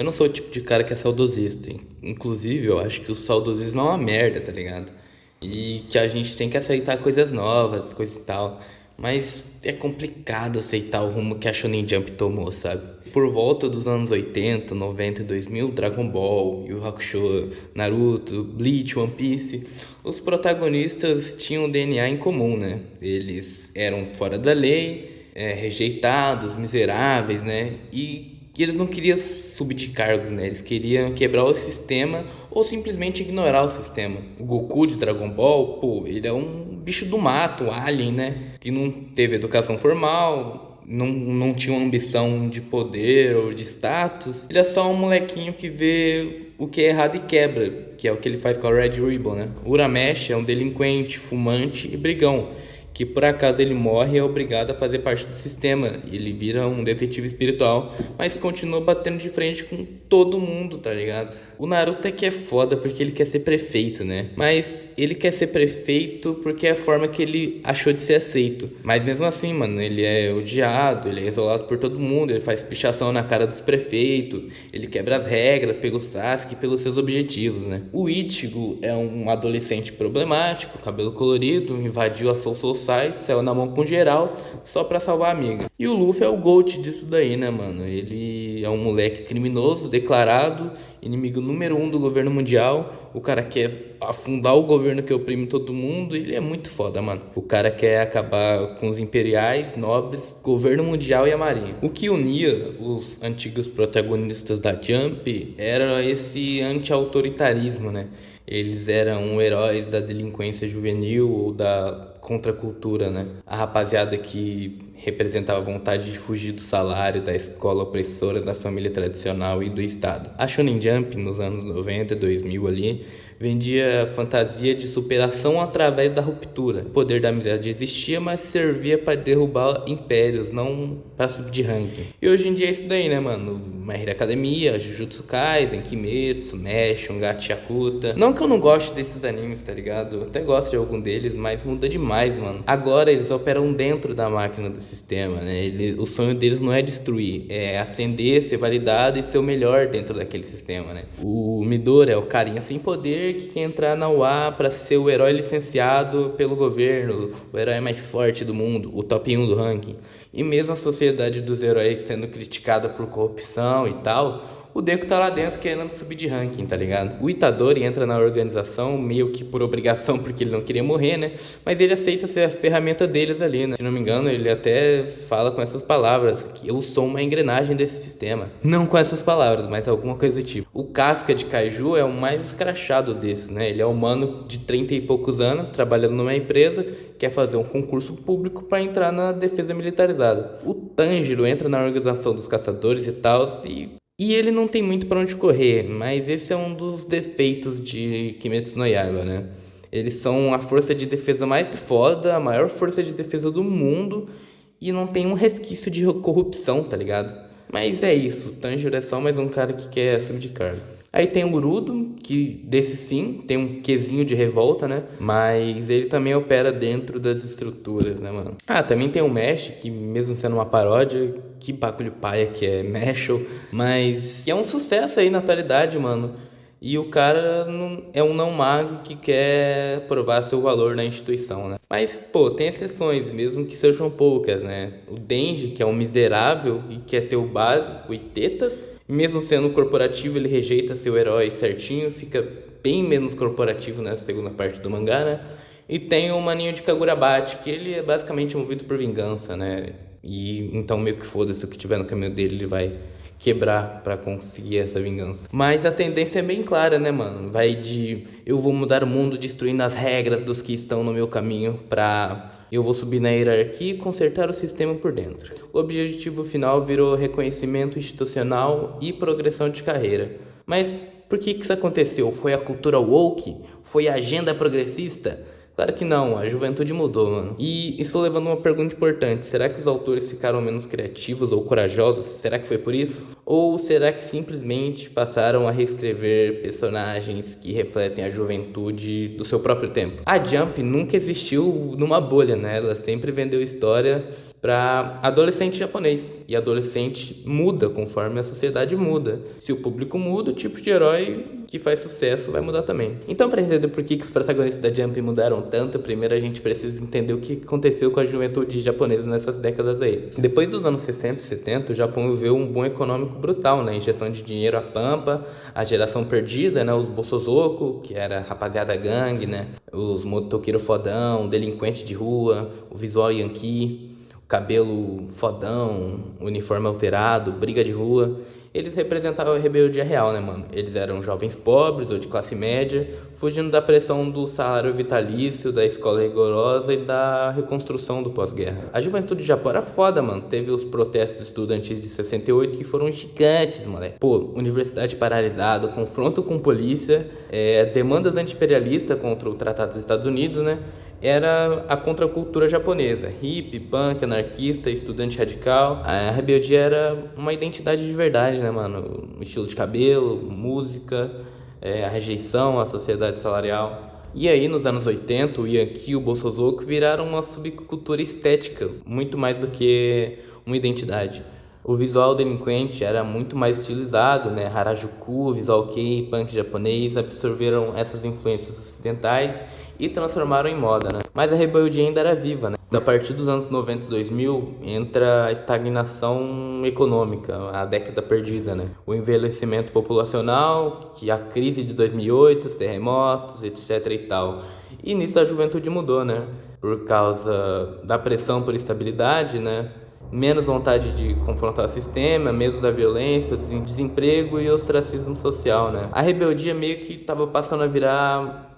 Eu não sou o tipo de cara que é saudosista. Inclusive, eu acho que o saudosismo é uma merda, tá ligado? E que a gente tem que aceitar coisas novas, coisa e tal. Mas é complicado aceitar o rumo que a Shonen Jump tomou, sabe? Por volta dos anos 80, 90 e 2000, Dragon Ball, Yu Yu Hakusho, Naruto, Bleach, One Piece, os protagonistas tinham um DNA em comum, né? Eles eram fora da lei, rejeitados, miseráveis, né? E eles não queriam subir de cargo, né? Eles queriam quebrar o sistema ou simplesmente ignorar o sistema. O Goku de Dragon Ball, pô, ele é um bicho do mato, um alien, né? Que não teve educação formal, não tinha uma ambição de poder ou de status. Ele é só um molequinho que vê o que é errado e quebra, que é o que ele faz com a Red Ribbon, né? O Uramesh é um delinquente, fumante e brigão, que por acaso ele morre e é obrigado a fazer parte do sistema. Ele vira um detetive espiritual, mas continua batendo de frente com todo mundo, tá ligado? O Naruto é que é foda porque ele quer ser prefeito, né? Mas ele quer ser prefeito porque é a forma que ele achou de ser aceito. Mas mesmo assim, mano, ele é odiado, ele é isolado por todo mundo, ele faz pichação na cara dos prefeitos, ele quebra as regras pelo Sasuke e pelos seus objetivos, né? O Ichigo é um adolescente problemático, cabelo colorido, invadiu a Soul Society, saiu na mão com geral só pra salvar a amiga. E o Luffy é o GOAT disso daí, né, mano? Ele é um moleque criminoso, declarado, inimigo número um do governo mundial. O cara quer afundar o governo que oprime todo mundo. Ele é muito foda, mano. O cara quer acabar com os imperiais, nobres, governo mundial e a marinha. O que unia os antigos protagonistas da Jump era esse anti-autoritarismo, né? Eles eram heróis da delinquência juvenil ou da contracultura, né? A rapaziada que representava a vontade de fugir do salário, da escola opressora, da família tradicional e do Estado. A Shonen Jump, nos anos 90 e 2000 ali, vendia fantasia de superação através da ruptura. O poder da amizade existia, mas servia para derrubar impérios, não para subir de ranking. E hoje em dia é isso daí, né, mano? My Hero Academia, Jujutsu Kaisen, Kimetsu, Mesh, Gato Yakuta. Não que eu não goste desses animes, tá ligado? Eu até gosto de algum deles, mas muda demais, mano. Agora eles operam dentro da máquina do sistema, né? O sonho deles não é destruir, é ascender, ser validado e ser o melhor dentro daquele sistema, né? O Midori é o carinha sem poder que quer entrar na UA pra ser o herói licenciado pelo governo, o herói mais forte do mundo, o top 1 do ranking. E mesmo a sociedade dos heróis sendo criticada por corrupção e tal, o Deku tá lá dentro querendo subir de ranking, tá ligado? O Itadori entra na organização meio que por obrigação, porque ele não queria morrer, né? Mas ele aceita ser a ferramenta deles ali, né? Se não me engano, ele até fala com essas palavras, que eu sou uma engrenagem desse sistema. Não com essas palavras, mas alguma coisa do tipo. O Kafka de Kaiju é o mais escrachado desses, né? Ele é um humano de 30 e poucos anos, trabalhando numa empresa, quer fazer um concurso público para entrar na defesa militarizada. O Tanjiro entra na organização dos caçadores e tal, e ele não tem muito para onde correr, mas esse é um dos defeitos de Kimetsu no Yaiba, né? Eles são a força de defesa mais foda, a maior força de defesa do mundo e não tem um resquício de corrupção, tá ligado? Mas é isso, o Tanjiro é só mais um cara que quer subir de cargo. Aí tem o Urudo, que desse sim tem um quesinho de revolta, né? Mas ele também opera dentro das estruturas, né, mano? Ah, também tem o Mesh, que mesmo sendo uma paródia, que bagulho paia que é Meshul, mas que é um sucesso aí na atualidade, mano. E o cara é um não mago que quer provar seu valor na instituição, né? Mas, pô, tem exceções, mesmo que sejam poucas, né? O Denji, que é um miserável e quer ter o básico e tetas, mesmo sendo corporativo, ele rejeita seu herói certinho, fica bem menos corporativo nessa segunda parte do mangá, né? E tem o maninho de Kagurabate, que ele é basicamente movido por vingança, né? E então meio que foda-se o que tiver no caminho dele, ele vai quebrar pra conseguir essa vingança. Mas a tendência é bem clara, né, mano? Vai de eu vou mudar o mundo destruindo as regras dos que estão no meu caminho pra eu vou subir na hierarquia e consertar o sistema por dentro. O objetivo final virou reconhecimento institucional e progressão de carreira. Mas por que isso aconteceu? Foi a cultura woke? Foi a agenda progressista? Claro que não, a juventude mudou, mano. E estou levando uma pergunta importante. Será que os autores ficaram menos criativos ou corajosos? Será que foi por isso? Ou será que simplesmente passaram a reescrever personagens que refletem a juventude do seu próprio tempo? A Jump nunca existiu numa bolha, né? Ela sempre vendeu história para adolescente japonês. E adolescente muda conforme a sociedade muda. Se o público muda, o tipo de herói que faz sucesso vai mudar também. Então, para entender por que os protagonistas da Jump mudaram tanto, primeiro a gente precisa entender o que aconteceu com a juventude japonesa nessas décadas aí. Depois dos anos 60 e 70, o Japão viveu um boom econômico brutal, né? Injeção de dinheiro à pampa, a geração perdida, né? Os Bosozoku, que era a rapaziada gangue, né? Os motoqueiro fodão, delinquente de rua, o visual yankee, o cabelo fodão, uniforme alterado, briga de rua. Eles representavam a rebeldia real, né, mano? Eles eram jovens pobres ou de classe média, fugindo da pressão do salário vitalício, da escola rigorosa e da reconstrução do pós-guerra. A juventude do Japão era foda, mano. Teve os protestos estudantis de 68 que foram gigantes, moleque. Pô, universidade paralisada, confronto com polícia, demandas anti-imperialistas contra o Tratado dos Estados Unidos, né? Era a contracultura japonesa, hippie, punk, anarquista, estudante radical. A rebeldia era uma identidade de verdade, né, mano? O estilo de cabelo, música, a rejeição à sociedade salarial. E aí, nos anos 80, o Yankee e o Bosozoku viraram uma subcultura estética, muito mais do que uma identidade. O visual delinquente era muito mais estilizado, né? Harajuku, visual kei, punk japonês absorveram essas influências ocidentais e transformaram em moda, né? Mas a rebeldia ainda era viva, né? A partir dos anos 90 e 2000 entra a estagnação econômica, a década perdida, né? O envelhecimento populacional, que a crise de 2008, os terremotos, etc e tal. E nisso a juventude mudou, né? Por causa da pressão por estabilidade, né? Menos vontade de confrontar o sistema, medo da violência, desemprego e ostracismo social, né? A rebeldia meio que tava passando a virar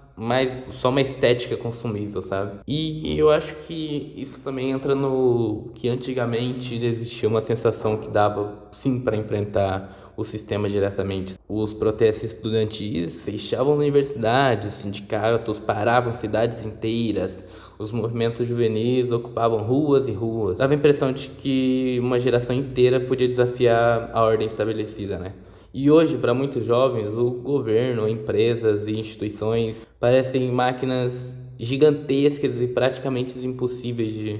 só uma estética consumível, sabe? E eu acho que isso também entra no que antigamente existia uma sensação que dava sim para enfrentar o sistema diretamente. Os protestos estudantis fechavam universidades, os sindicatos paravam cidades inteiras, os movimentos juvenis ocupavam ruas e ruas. Dava a impressão de que uma geração inteira podia desafiar a ordem estabelecida, né? E hoje, para muitos jovens, o governo, empresas e instituições parecem máquinas gigantescas e praticamente impossíveis de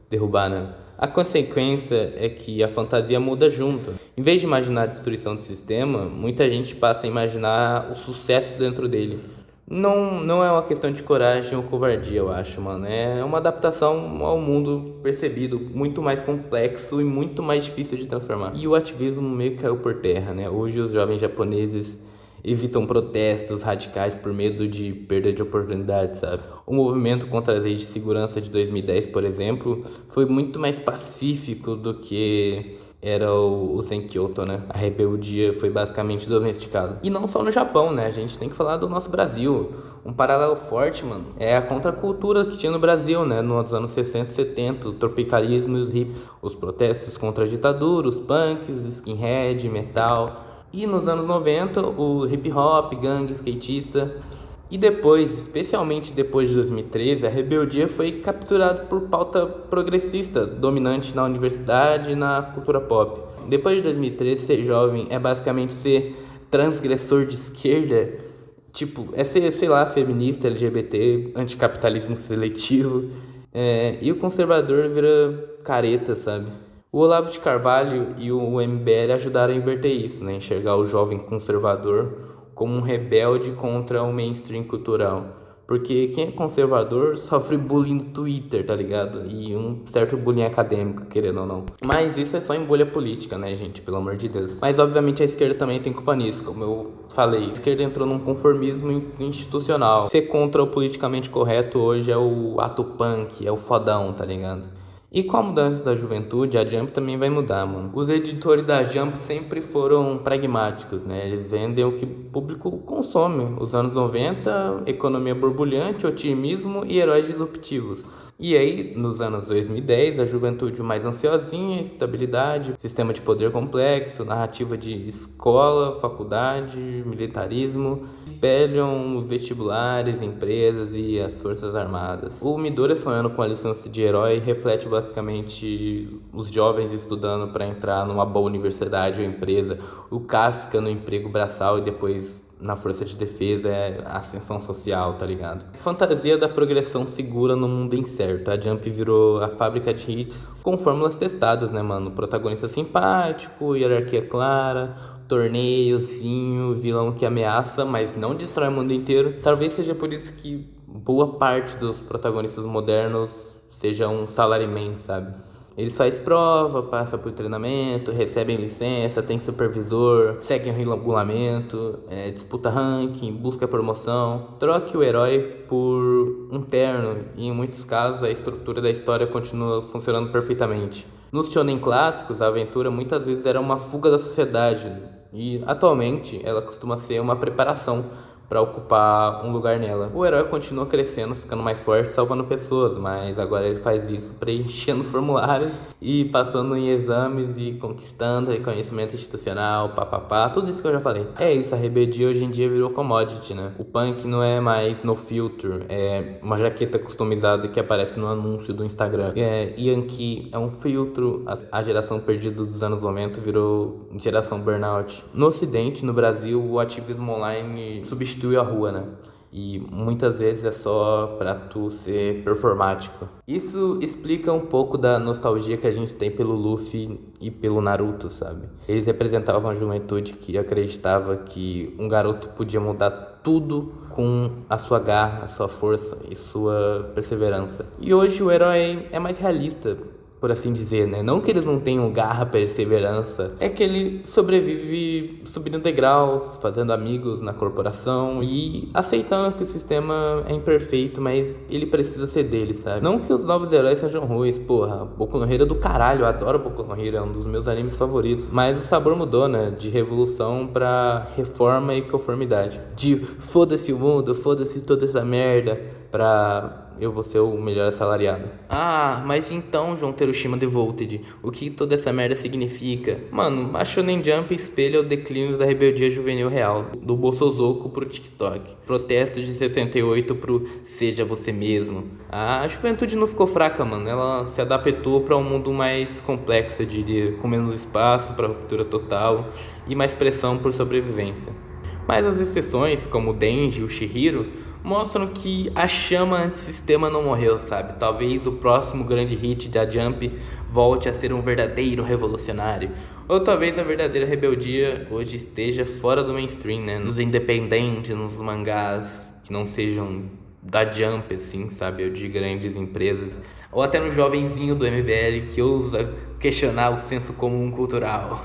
derrubar, né? A consequência é que a fantasia muda junto. Em vez de imaginar a destruição do sistema, muita gente passa a imaginar o sucesso dentro dele. Não é uma questão de coragem ou covardia, eu acho, mano. É uma adaptação ao mundo percebido, muito mais complexo e muito mais difícil de transformar. E o ativismo meio que caiu por terra, né? Hoje os jovens japoneses evitam protestos radicais por medo de perda de oportunidades, sabe? O movimento contra as leis de segurança de 2010, por exemplo, foi muito mais pacífico do que era o Zenkyoto, né? A rebeldia foi basicamente domesticada. E não só no Japão, né? A gente tem que falar do nosso Brasil. Um paralelo forte, mano, é a contracultura que tinha no Brasil, né? Nos anos 60 e 70, o tropicalismo e os hips. Os protestos contra a ditadura, os punks, skinhead, metal. E nos anos 90, o hip hop, gangue, skatista. E depois, especialmente depois de 2013, a rebeldia foi capturada por pauta progressista, dominante na universidade e na cultura pop. Depois de 2013, ser jovem é basicamente ser transgressor de esquerda, tipo, é ser, sei lá, feminista, LGBT, anticapitalismo seletivo, e o conservador vira careta, sabe? O Olavo de Carvalho e o MBL ajudaram a inverter isso, né? Enxergar o jovem conservador como um rebelde contra o mainstream cultural. Porque quem é conservador sofre bullying no Twitter, tá ligado? E um certo bullying acadêmico, querendo ou não. Mas isso é só em bolha política, né, gente? Pelo amor de Deus. Mas, obviamente, a esquerda também tem culpa nisso, como eu falei. A esquerda entrou num conformismo institucional. Ser contra o politicamente correto hoje é o ato punk, é o fodão, tá ligado? E com a mudança da juventude, a Jump também vai mudar, mano. Os editores da Jump sempre foram pragmáticos, né? Eles vendem o que o público consome. Os anos 90, economia borbulhante, otimismo e heróis disruptivos. E aí, nos anos 2010, a juventude mais ansiosinha, estabilidade, sistema de poder complexo, narrativa de escola, faculdade, militarismo, espelham os vestibulares, empresas e as forças armadas. O Midori sonhando com a licença de herói reflete basicamente os jovens estudando para entrar numa boa universidade ou empresa, o Kafka no emprego braçal e depois na força de defesa, é a ascensão social, tá ligado? Fantasia da progressão segura no mundo incerto. A Jump virou a fábrica de hits com fórmulas testadas, né, mano? Protagonista simpático, hierarquia clara, torneiozinho, vilão que ameaça, mas não destrói o mundo inteiro. Talvez seja por isso que boa parte dos protagonistas modernos seja um salaryman, sabe? Eles fazem prova, passam por treinamento, recebem licença, tem supervisor, seguem o regulamento, disputa ranking, busca promoção. Troque o herói por um terno e em muitos casos a estrutura da história continua funcionando perfeitamente. Nos shonen clássicos, a aventura muitas vezes era uma fuga da sociedade e atualmente ela costuma ser uma preparação para ocupar um lugar nela. O herói continua crescendo, ficando mais forte, salvando pessoas, mas agora ele faz isso preenchendo formulários e passando em exames e conquistando reconhecimento institucional, papapá, tudo isso que eu já falei. É isso, a rebeldia hoje em dia virou commodity, né? O punk não é mais no filter, é uma jaqueta customizada que aparece no anúncio do Instagram. Yankee é um filtro, a geração perdida dos anos 90 virou geração burnout. No ocidente, no Brasil, o ativismo online substitui a rua, né? E muitas vezes é só pra tu ser performático. Isso explica um pouco da nostalgia que a gente tem pelo Luffy e pelo Naruto, sabe? Eles representavam a juventude que acreditava que um garoto podia mudar tudo com a sua garra, a sua força e sua perseverança. E hoje o herói é mais realista, por assim dizer, né? Não que eles não tenham garra, perseverança, é que ele sobrevive subindo degraus, fazendo amigos na corporação e aceitando que o sistema é imperfeito, mas ele precisa ser dele, sabe? Não que os novos heróis sejam ruins, porra, Boku no Hero é do caralho, eu adoro Boku no Hero, é um dos meus animes favoritos, mas o sabor mudou, né? De revolução pra reforma e conformidade. De foda-se o mundo, foda-se toda essa merda, pra eu vou ser o melhor assalariado. Ah, mas então, João Terushima Devoted, o que toda essa merda significa? Mano, a Shonen Jump espelha o declínio da rebeldia juvenil real, do Bosozoku pro TikTok. Protesto de 68 pro seja você mesmo. A juventude não ficou fraca, mano, ela se adaptou para um mundo mais complexo, eu diria, com menos espaço para ruptura total e mais pressão por sobrevivência. Mas as exceções, como o Denji e o Chihiro, mostram que a chama antissistema não morreu, sabe? Talvez o próximo grande hit da Jump volte a ser um verdadeiro revolucionário. Ou talvez a verdadeira rebeldia hoje esteja fora do mainstream, né? Nos independentes, nos mangás que não sejam da Jump, assim, sabe? Ou de grandes empresas. Ou até no jovenzinho do MBL que ousa questionar o senso comum cultural.